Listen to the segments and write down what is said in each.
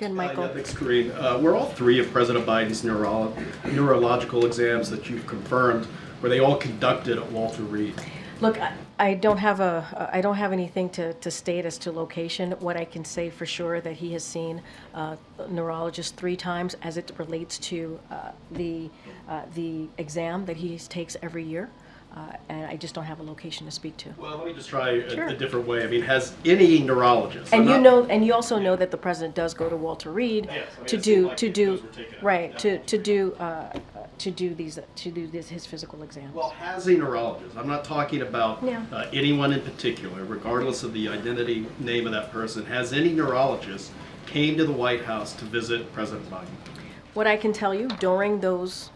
ahead, Michael. Yeah, thanks, Corinne. Were all three of President Biden's neurological exams that you've confirmed, were they all conducted at Walter Reed? Look, I don't have anything to state as to location. What I can say for sure that he has seen a neurologist 3 times as it relates to the exam that he takes every year. And I just don't have a location to speak to. Well, let me just try Sure. a different way. I mean, has any neurologist? And you also know that the president does go to Walter Reed Yes, I mean, to it do seemed like those were taken out. right Yeah. to do his physical exams. Well, has a neurologist? I'm not talking about Yeah. anyone in particular, regardless of the identity, name of that person. Has any neurologist came to the White House to visit President Biden? What I can tell you during those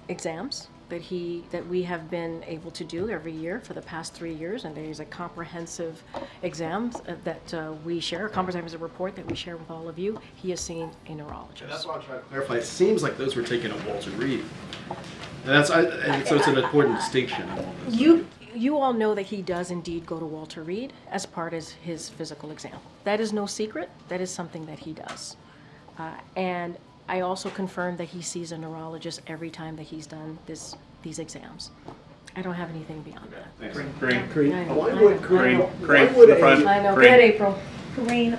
exams that we have been able to do every year for the past 3 years, and there's a comprehensive exams that we share, a comprehensive report that we share with all of you. He has seen a neurologist. And that's what I'm trying to clarify. It seems like those were taken at Walter Reed. And so it's an important distinction in all this. You all know that he does indeed go to Walter Reed as part of his physical exam. That is no secret. That is something that he does. And I also confirmed that he sees a neurologist every time that he's done these exams. I don't have anything beyond that. Great. I know, Why I would know, Corinne- I know. why would the front. I know. Go Great. ahead, April. Corinne,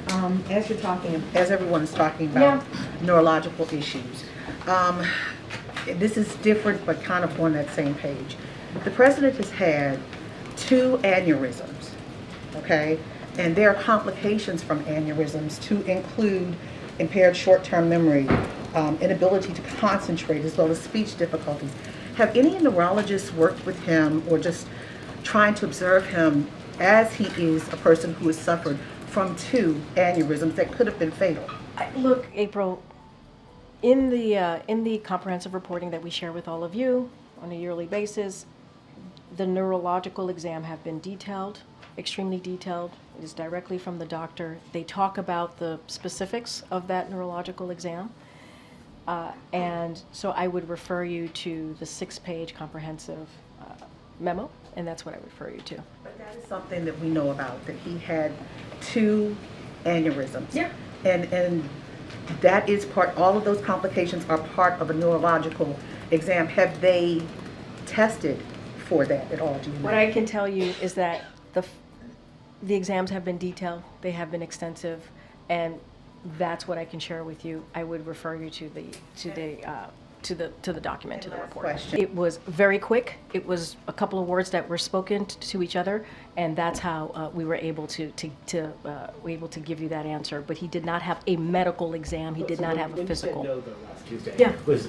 as everyone is talking about neurological issues, this is different but kind of on that same page. The president has had 2 aneurysms, okay? And there are complications from aneurysms to include impaired short-term memory, inability to concentrate, as well as speech difficulties. Have any neurologists worked with him or just trying to observe him as he is a person who has suffered from 2 aneurysms that could have been fatal? Look, April, in the comprehensive reporting that we share with all of you on a yearly basis, the neurological exam have been detailed, extremely detailed. It is directly from the doctor. They talk about the specifics of that neurological exam. And so I would refer you to the 6-page comprehensive memo, and that's what I would refer you to. But that is something that we know about, that he had 2 aneurysms. Yeah. And that is all of those complications are part of a neurological exam. Have they tested for that at all? Do you know? What I can tell you is that the exams have been detailed, they have been extensive, and that's what I can share with you. I would refer you to the document, to the report. Question. It was very quick. It was a couple of words that were spoken to each other, and that's how we were able to give you that answer. But he did not have a medical exam. He did not have a physical. You said no, though, last Tuesday. Yeah. Was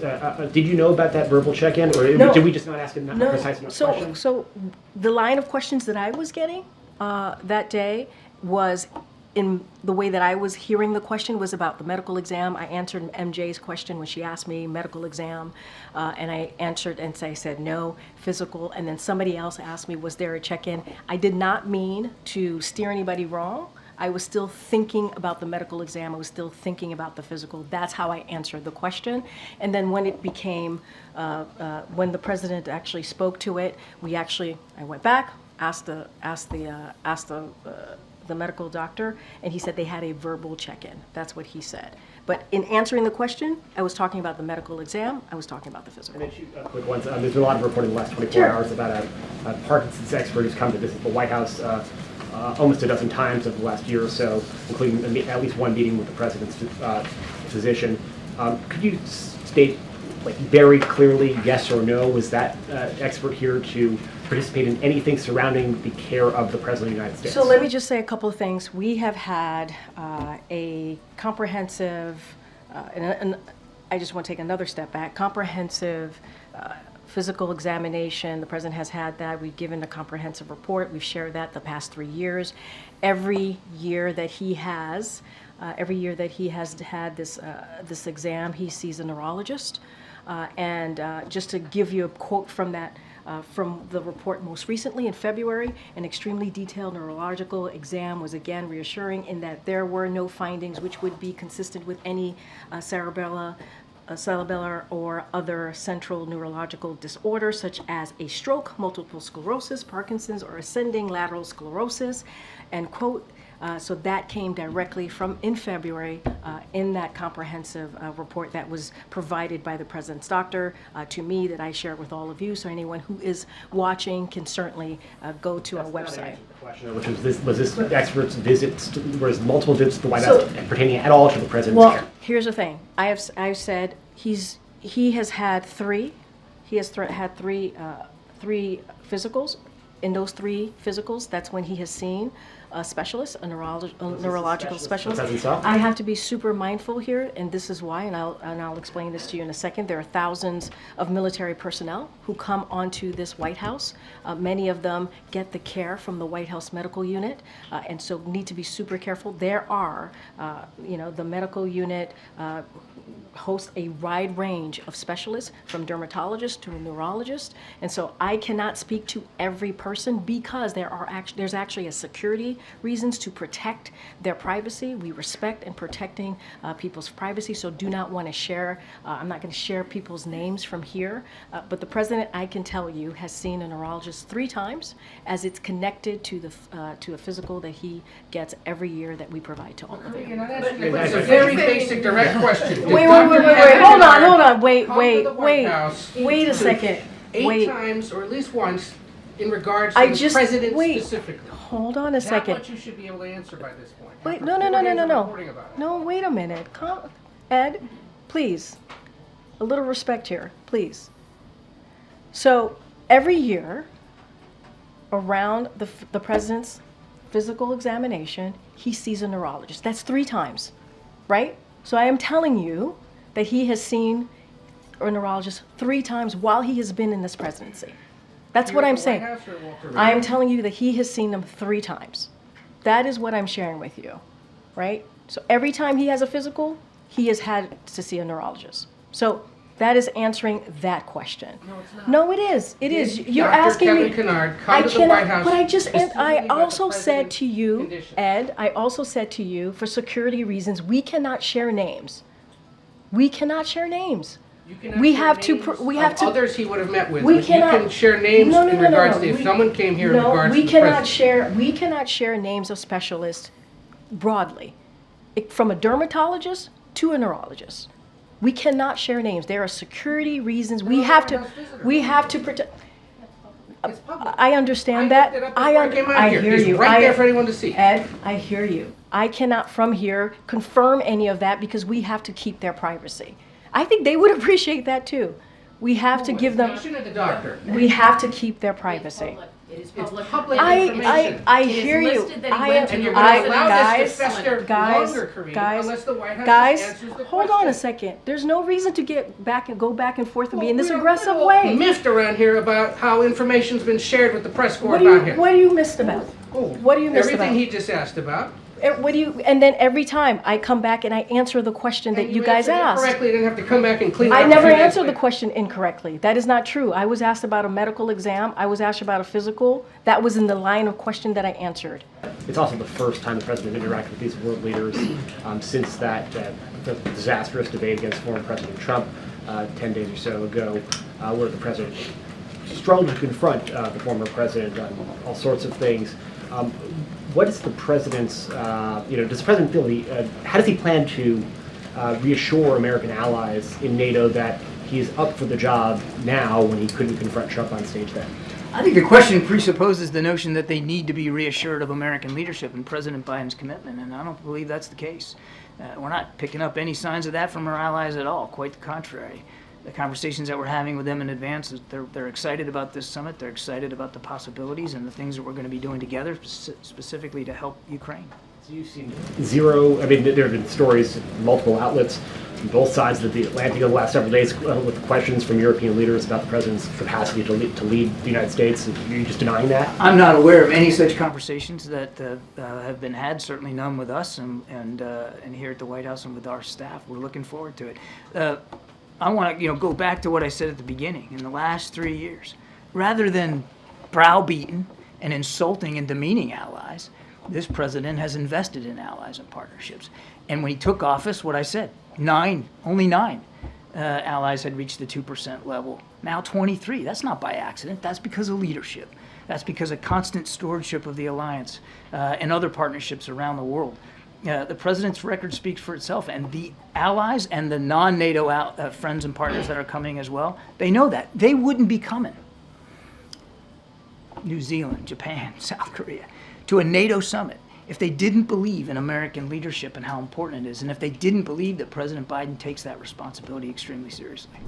did you know about that verbal check-in, or No. did we just not ask a No. precise enough So question? so the line of questions that I was getting that day was, in the way that I was hearing the question, was about the medical exam. I answered MJ's question when she asked me medical exam, and I answered and I said no, physical, and then somebody else asked me, was there a check-in? I did not mean to steer anybody wrong. I was still thinking about the medical exam. I was still thinking about the physical. That's how I answered the question. And then when it became, when the president actually spoke to it, I went back, asked the medical doctor, and he said they had a verbal check-in. That's what he said. But in answering the question, I was talking about the medical exam. I was talking about the physical. And then shoot quick ones. There's been a lot of reporting in the last 24 Sure. hours about a Parkinson's expert who's come to visit the White House almost a dozen times over the last year or so, including at least one meeting with the president's physician. Could you state, like, very clearly, yes or no, was that expert here to participate in anything surrounding the care of the President of the United States? So let me just say a couple of things. We have had a comprehensive, and I just want to take another step back, comprehensive physical examination. The president has had that. We've given a comprehensive report. We've shared that the past 3 years. Every year that he has had this exam, he sees a neurologist. And just to give you a quote from that, from the report most recently in February, an extremely detailed neurological exam was again reassuring in that there were no findings which would be consistent with any cerebellar or other central neurological disorder such as a stroke, multiple sclerosis, Parkinson's, or ascending lateral sclerosis. And quote, So that came directly from in February in that comprehensive report that was provided by the president's doctor to me, that I share with all of you. So anyone who is watching can certainly go to our website. Which was this expert's visits, was multiple visits to the White House pertaining at all to the president's care? Well, here's the thing. I've said he has had three. He has had three physicals. In those 3 physicals, that's when he has seen a specialist, a neurological specialist. I have to be super mindful here, and this is why, and I'll explain this to you in a second. There are thousands of military personnel who come onto this White House. Many of them get the care from the White House medical unit, and so need to be super careful. There are, the medical unit hosts a wide range of specialists, from dermatologists to a neurologist, and so I cannot speak to every person because there's actually a security reasons to protect their privacy. We respect and protecting people's privacy, so do not want to share. I'm not going to share people's names from here, but the president, I can tell you, has seen a neurologist 3 times, as it's connected to a physical that he gets every year that we provide to all of you. It's a very basic, direct question. Wait, hold on, wait a second. 8 times, or at least once, in regards to the president specifically. Hold on a second. That much you should be able to answer by this point. Wait, no. No, wait a minute. Ed, please. A little respect here, please. So, every year, around the president's physical examination, he sees a neurologist. That's 3 times, right? So I am telling you that he has seen a neurologist 3 times while he has been in this presidency. That's what I'm saying. I am telling you that he has seen them 3 times. That is what I'm sharing with you, right? So every time he has a physical, he has had to see a neurologist. So that is answering that question. No, it's not. No, it is. It is. You're Dr. asking me. Kevin Cannard, come to the White House But I specifically also about the said to you, president's condition. Ed, I also said to you, for security reasons, we cannot share names. We cannot share names. You cannot We share have to. names We have of to. others he would have met with. We but cannot- You can share names No, in regards to if We- someone came here in no, regards we to the cannot president. We cannot share names of specialists broadly, from a dermatologist to a neurologist. We cannot share names. There are security reasons. We have to. We have to protect. It's public. I understand I that. looked it up before I came out here. hear It's you. right there for anyone to see. Ed, I hear you. I cannot from here confirm any of that because we have to keep their privacy. I think they would appreciate that too. We have to give them. Patient or the doctor? We have to keep their privacy. It is It's public. public information. I It is hear you. listed that he I went am. to And you're the going I, to allow this to guys, fester guys, longer, Karina, guys, unless the White House guys, answers the hold question. on a second. There's no reason to go back and forth and be in this We're a aggressive little way. miffed around here about how information's been shared with the press corps What about him. do you missed about? Oh, What do you miss everything about? he just asked about. And then every time I come back and I answer the question that And you guys answered it asked. correctly, you didn't have to come back and clean it I up never 2 days answered the later. question incorrectly. That is not true. I was asked about a medical exam. I was asked about a physical. That was in the line of question that I answered. It's also the first time the president interacted with these world leaders since that the disastrous debate against former President Trump 10 days or so ago, where the president struggled to confront the former president on all sorts of things. What is the president's, does the president feel, how does he plan to reassure American allies in NATO that he's up for the job now when he couldn't confront Trump on stage then? I think the question presupposes the notion that they need to be reassured of American leadership and President Biden's commitment, and I don't believe that's the case. We're not picking up any signs of that from our allies at all, quite the contrary. The conversations that we're having with them in advance, they're excited about this summit, they're excited about the possibilities and the things that we're going to be doing together, specifically to help Ukraine. So you've seen zero, there have been stories in multiple outlets on both sides of the Atlantic over the last several days with questions from European leaders about the president's capacity to lead the United States. Are you just denying that? I'm not aware of any such conversations that have been had, certainly none with us and here at the White House and with our staff. We're looking forward to it. I want to go back to what I said at the beginning. In the last 3 years, rather than browbeaten and insulting and demeaning allies, this president has invested in allies and partnerships. And when he took office, what I said, only nine allies had reached the 2% level. Now 23. That's not by accident. That's because of leadership. That's because of constant stewardship of the alliance and other partnerships around the world. The president's record speaks for itself, and the allies and the non-NATO friends and partners that are coming as well, they know that. They wouldn't be coming. New Zealand, Japan, South Korea, to a NATO summit if they didn't believe in American leadership and how important it is, and if they didn't believe that President Biden takes that responsibility extremely seriously.